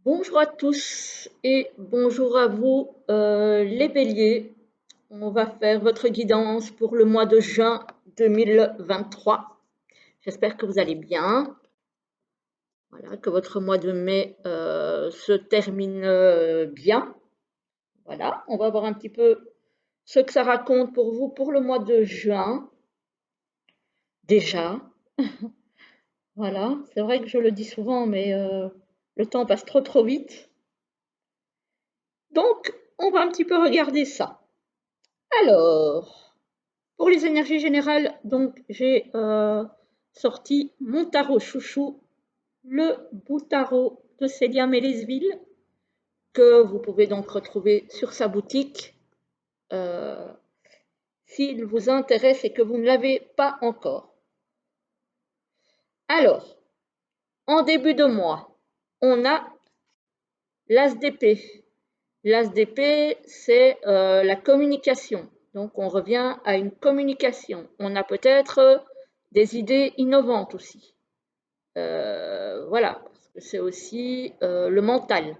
Bonjour à tous et bonjour à vous les béliers. On va faire votre guidance pour le mois de juin 2023. J'espère que vous allez bien. Voilà, que votre mois de mai se termine bien. Voilà, on va voir un petit peu ce que ça raconte pour vous pour le mois de juin. Déjà, voilà, c'est vrai que je le dis souvent, mais le temps passe trop vite. Donc, on va un petit peu regarder ça. Alors, pour les énergies générales, donc j'ai sorti mon tarot chouchou, le bout tarot de Célia Mélesville, que vous pouvez donc retrouver sur sa boutique euh, s'il vous intéresse et que vous ne l'avez pas encore. Alors, en début de mois, on a l'as d'épée. L'as d'épée, c'est la communication. Donc, on revient à une communication. On a peut-être des idées innovantes aussi. Voilà, parce que c'est aussi le mental.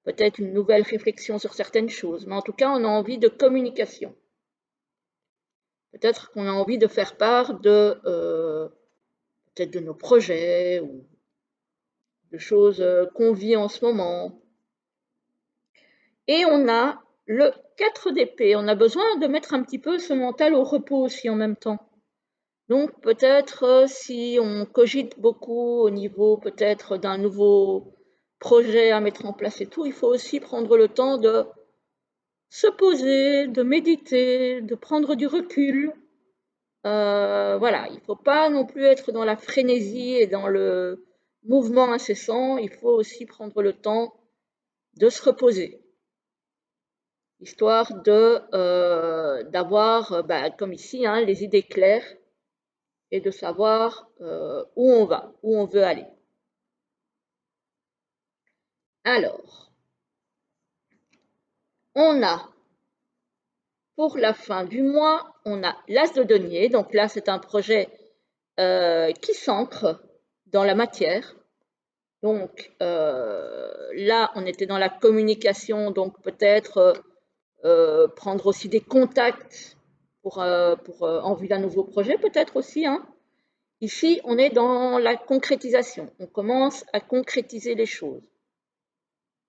Peut-être une nouvelle réflexion sur certaines choses, mais en tout cas, on a envie de communication. Peut-être qu'on a envie de faire part de peut-être de nos projets ou de choses qu'on vit en ce moment. Et on a le 4 d'épée. On a besoin de mettre un petit peu ce mental au repos aussi en même temps. Donc peut-être si on cogite beaucoup au niveau peut-être d'un nouveau projet à mettre en place et tout, il faut aussi prendre le temps de se poser, de méditer, de prendre du recul. Voilà, il ne faut pas non plus être dans la frénésie et dans le mouvement incessant, il faut aussi prendre le temps de se reposer, histoire de d'avoir, comme ici, hein, les idées claires et de savoir où on va, où on veut aller. Alors, on a pour la fin du mois, on a l'as de denier. Donc là, c'est un projet qui s'ancre dans la matière. Donc là, on était dans la communication, donc peut-être prendre aussi des contacts pour en vue d'un nouveau projet, peut-être aussi. Hein. Ici, on est dans la concrétisation. On commence à concrétiser les choses.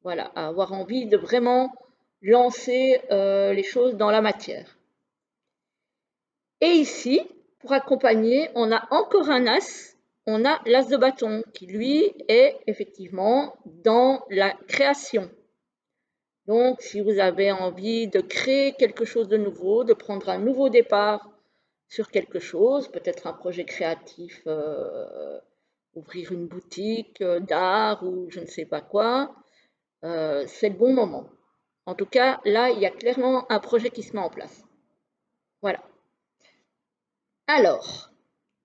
Voilà, à avoir envie de vraiment lancer les choses dans la matière. Et ici, pour accompagner, on a encore un as, on a l'as de bâton qui, lui, est effectivement dans la création. Donc, si vous avez envie de créer quelque chose de nouveau, de prendre un nouveau départ sur quelque chose, peut-être un projet créatif, ouvrir une boutique d'art ou je ne sais pas quoi, c'est le bon moment. En tout cas, là, il y a clairement un projet qui se met en place. Voilà. Alors,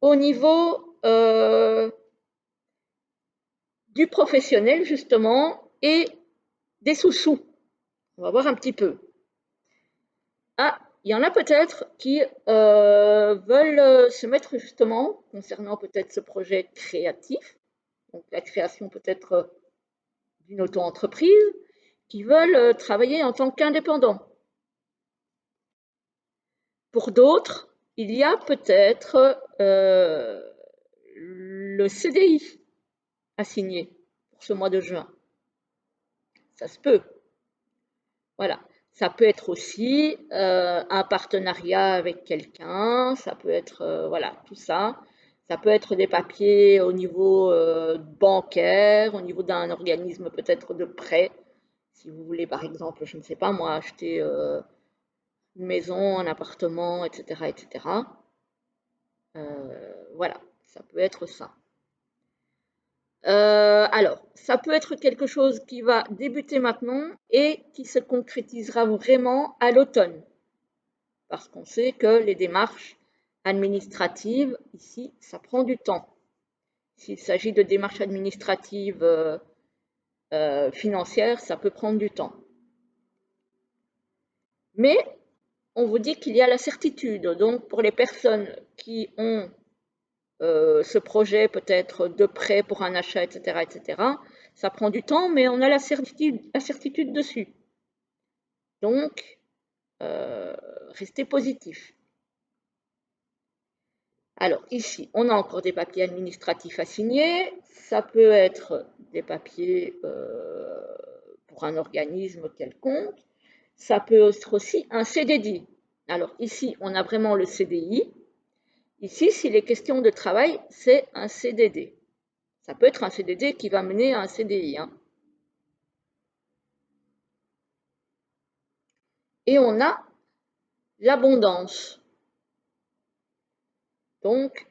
au niveau du professionnel, justement, et des sous-sous, on va voir un petit peu. Ah, il y en a peut-être qui veulent se mettre justement, concernant peut-être ce projet créatif, donc la création peut-être d'une auto-entreprise, qui veulent travailler en tant qu'indépendant. Pour d'autres, il y a peut-être le CDI à signer pour ce mois de juin. Ça se peut. Voilà. Ça peut être aussi un partenariat avec quelqu'un, ça peut être, voilà, tout ça. Ça peut être des papiers au niveau bancaire, au niveau d'un organisme peut-être de prêt. Si vous voulez, par exemple, je ne sais pas moi, acheter une maison, un appartement, etc., etc. Voilà, ça peut être ça. Alors, ça peut être quelque chose qui va débuter maintenant et qui se concrétisera vraiment à l'automne. Parce qu'on sait que les démarches administratives, ici, ça prend du temps. S'il s'agit de démarches administratives financières, ça peut prendre du temps. Mais on vous dit qu'il y a la certitude. Donc, pour les personnes qui ont ce projet peut-être de prêt pour un achat, etc., etc., Ça prend du temps, mais on a la certitude dessus. Donc, restez positif. Alors ici, on a encore des papiers administratifs à signer. Ça peut être des papiers pour un organisme quelconque. Ça peut être aussi un CDD. Alors ici, on a vraiment le CDI. Ici, s'il est question de travail, c'est un CDD. Ça peut être un CDD qui va mener à un CDI. Hein. Et on a l'abondance. Donc,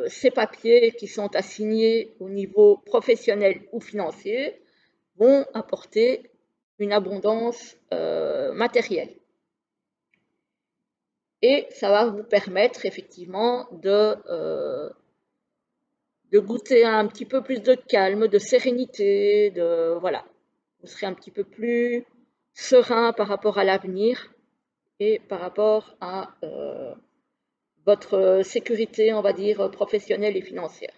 ces papiers qui sont assignés au niveau professionnel ou financier vont apporter une abondance matérielle. Et ça va vous permettre effectivement de goûter un petit peu plus de calme, de sérénité, voilà. Vous serez un petit peu plus serein par rapport à l'avenir et par rapport à votre sécurité, on va dire, professionnelle et financière.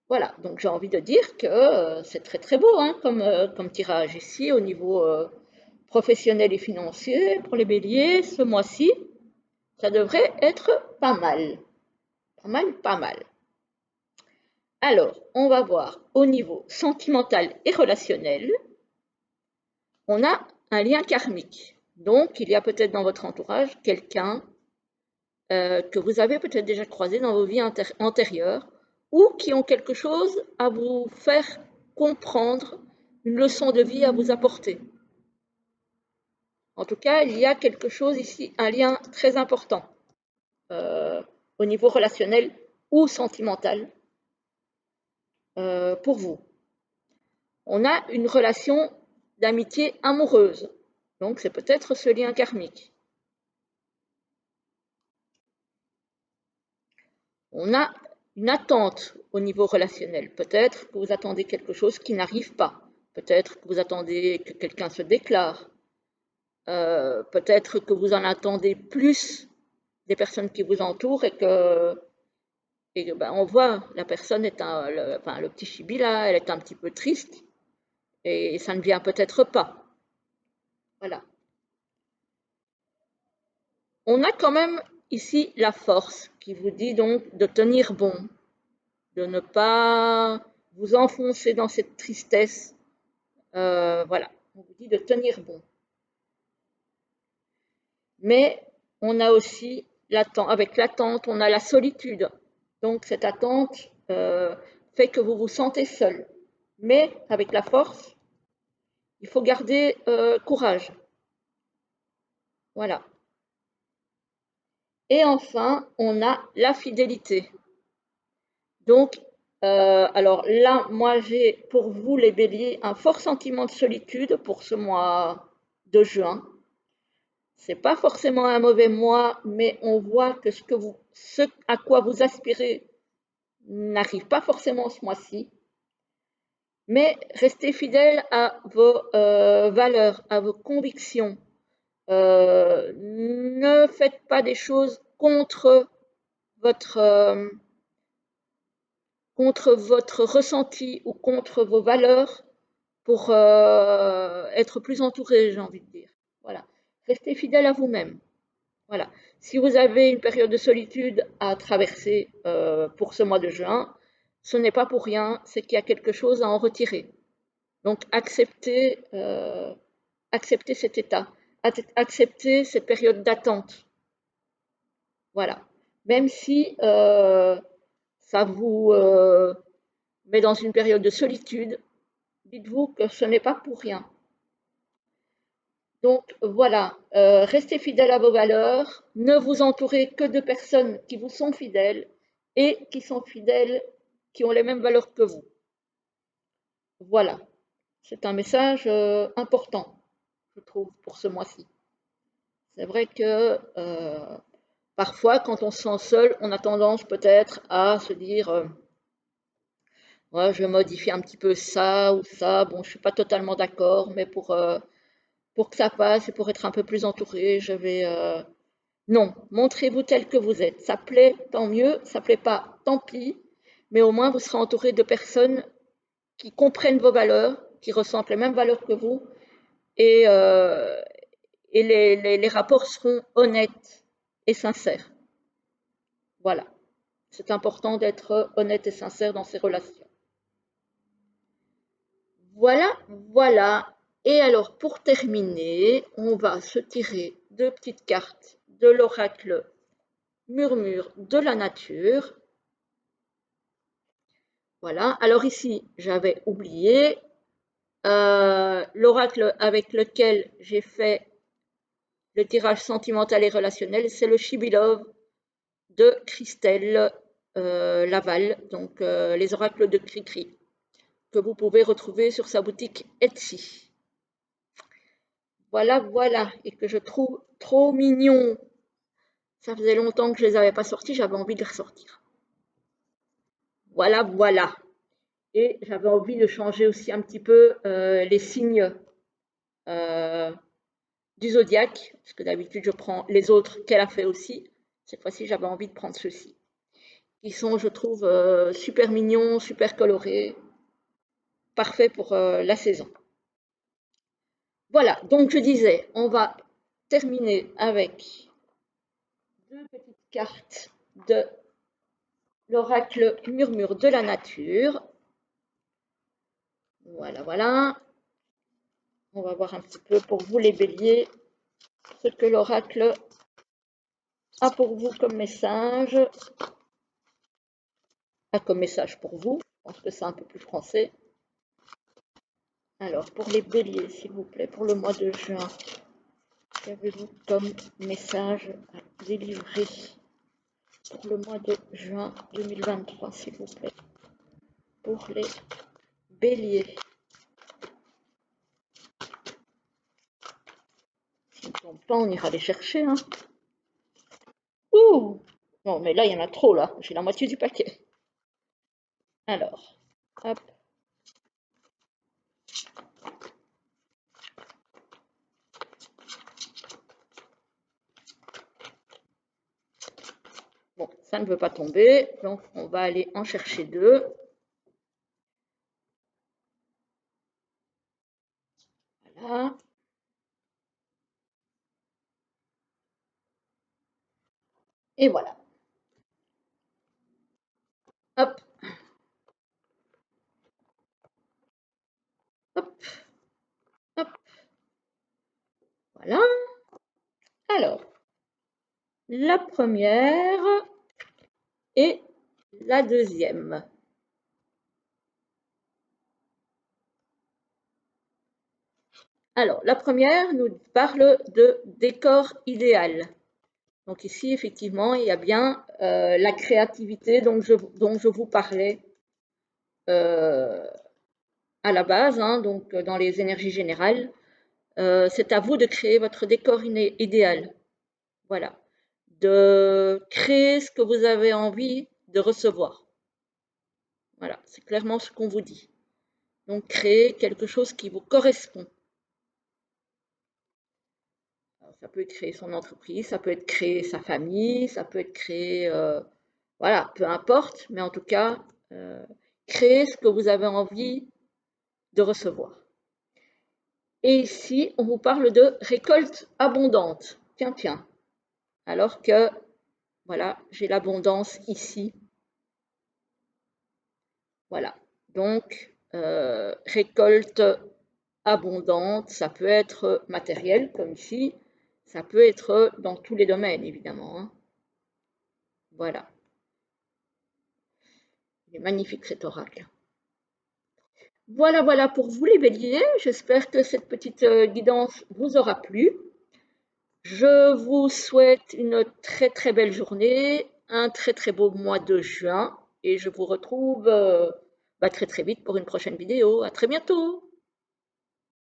Voilà, donc j'ai envie de dire que c'est très très beau hein, comme tirage ici au niveau professionnel et financier pour les béliers ce mois-ci. Ça devrait être pas mal. Pas mal, pas mal. Alors, on va voir au niveau sentimental et relationnel, on a un lien karmique. Donc, il y a peut-être dans votre entourage quelqu'un que vous avez peut-être déjà croisé dans vos vies antérieures ou qui ont quelque chose à vous faire comprendre, une leçon de vie à vous apporter. En tout cas, il y a quelque chose ici, un lien très important au niveau relationnel ou sentimental pour vous. On a une relation d'amitié amoureuse, donc c'est peut-être ce lien karmique. On a une attente au niveau relationnel. Peut-être que vous attendez quelque chose qui n'arrive pas. Peut-être que vous attendez que quelqu'un se déclare. Peut-être que vous en attendez plus des personnes qui vous entourent et ben, on voit la personne est le petit chibi là, elle est un petit peu triste et ça ne vient peut-être pas. Voilà. On a quand même ici la force qui vous dit donc de tenir bon, de ne pas vous enfoncer dans cette tristesse. Voilà, on vous dit de tenir bon. Mais on a aussi avec l'attente, on a la solitude. Donc cette attente fait que vous vous sentez seul. Mais avec la force, il faut garder courage. Voilà. Et enfin, on a la fidélité. Donc, alors là, moi j'ai pour vous les béliers un fort sentiment de solitude pour ce mois de juin. C'est pas forcément un mauvais mois, mais on voit que ce à quoi vous aspirez n'arrive pas forcément ce mois-ci. Mais restez fidèle à vos valeurs, à vos convictions. Ne faites pas des choses votre, euh, contre votre ressenti ou contre vos valeurs pour être plus entouré, j'ai envie de dire. Voilà. Restez fidèle à vous-même. Voilà. Si vous avez une période de solitude à traverser pour ce mois de juin, ce n'est pas pour rien, c'est qu'il y a quelque chose à en retirer. Donc acceptez cet état, acceptez cette période d'attente. Voilà. Même si ça vous met dans une période de solitude, dites-vous que ce n'est pas pour rien. Donc voilà, restez fidèle à vos valeurs, ne vous entourez que de personnes qui vous sont fidèles et qui sont fidèles, qui ont les mêmes valeurs que vous. Voilà, c'est un message important, je trouve, pour ce mois-ci. C'est vrai que parfois, quand on se sent seul, on a tendance peut-être à se dire ouais, je vais modifier un petit peu ça ou ça. Bon, je suis pas totalement d'accord, mais pour que ça passe et pour être un peu plus entouré, je vais. Non, montrez-vous tel que vous êtes. Ça plaît, tant mieux. Ça plaît pas, tant pis. Mais au moins, vous serez entouré de personnes qui comprennent vos valeurs, qui ressentent les mêmes valeurs que vous, et, les rapports seront honnêtes et sincères. Voilà, c'est important d'être honnête et sincère dans ces relations. Voilà, voilà. Et alors, pour terminer, on va se tirer deux petites cartes de l'oracle Murmure de la nature. Voilà, alors ici, j'avais oublié l'oracle avec lequel j'ai fait le tirage sentimental et relationnel, c'est le Chibilov de Christelle Laval, donc les oracles de Cricri, que vous pouvez retrouver sur sa boutique Etsy. Voilà, voilà, et que je trouve trop mignon. Ça faisait longtemps que je les avais pas sortis, j'avais envie de les ressortir. Voilà, voilà. Et j'avais envie de changer aussi un petit peu les signes du zodiaque, parce que d'habitude je prends les autres qu'elle a fait aussi. Cette fois-ci, j'avais envie de prendre ceux-ci. Ils sont, je trouve, super mignons, super colorés, parfaits pour la saison. Voilà, donc je disais, on va terminer avec deux petites cartes de l'oracle Murmure de la nature. Voilà, voilà. On va voir un petit peu pour vous les béliers ce que l'oracle a pour vous comme message. Comme message pour vous, je pense que c'est un peu plus français. Alors, pour les béliers, s'il vous plaît, pour le mois de juin, qu'avez-vous comme message à délivrer pour le mois de juin 2023, s'il vous plaît, pour les béliers? S'ils ne tombent pas, on ira les chercher. Hein. Ouh! Non, mais là, il y en a trop, là. J'ai la moitié du paquet. Alors, hop. Bon, ça ne veut pas tomber, donc on va aller en chercher deux. Voilà. Et voilà. Hop. Hop. Hop. Voilà. Alors, la première et la deuxième. Alors, la première nous parle de décor idéal. Donc ici, effectivement, il y a bien la créativité dont je vous parlais à la base, hein, donc dans les énergies générales. C'est à vous de créer votre décor idéal. Voilà. De créer ce que vous avez envie de recevoir. Voilà, c'est clairement ce qu'on vous dit. Donc, créer quelque chose qui vous correspond. Alors, ça peut être créer son entreprise, ça peut être créer sa famille, ça peut être créer, voilà, peu importe, mais en tout cas, créer ce que vous avez envie de recevoir. Et ici, on vous parle de récolte abondante. Tiens, tiens. Alors que, voilà, j'ai l'abondance ici. Voilà. Donc, récolte abondante, ça peut être matériel, comme ici, ça peut être dans tous les domaines, évidemment. Hein. Voilà. Il est magnifique cet oracle. Voilà, voilà pour vous les béliers. J'espère que cette petite guidance vous aura plu. Je vous souhaite une très très belle journée, un très très beau mois de juin et je vous retrouve très très vite pour une prochaine vidéo. À très bientôt.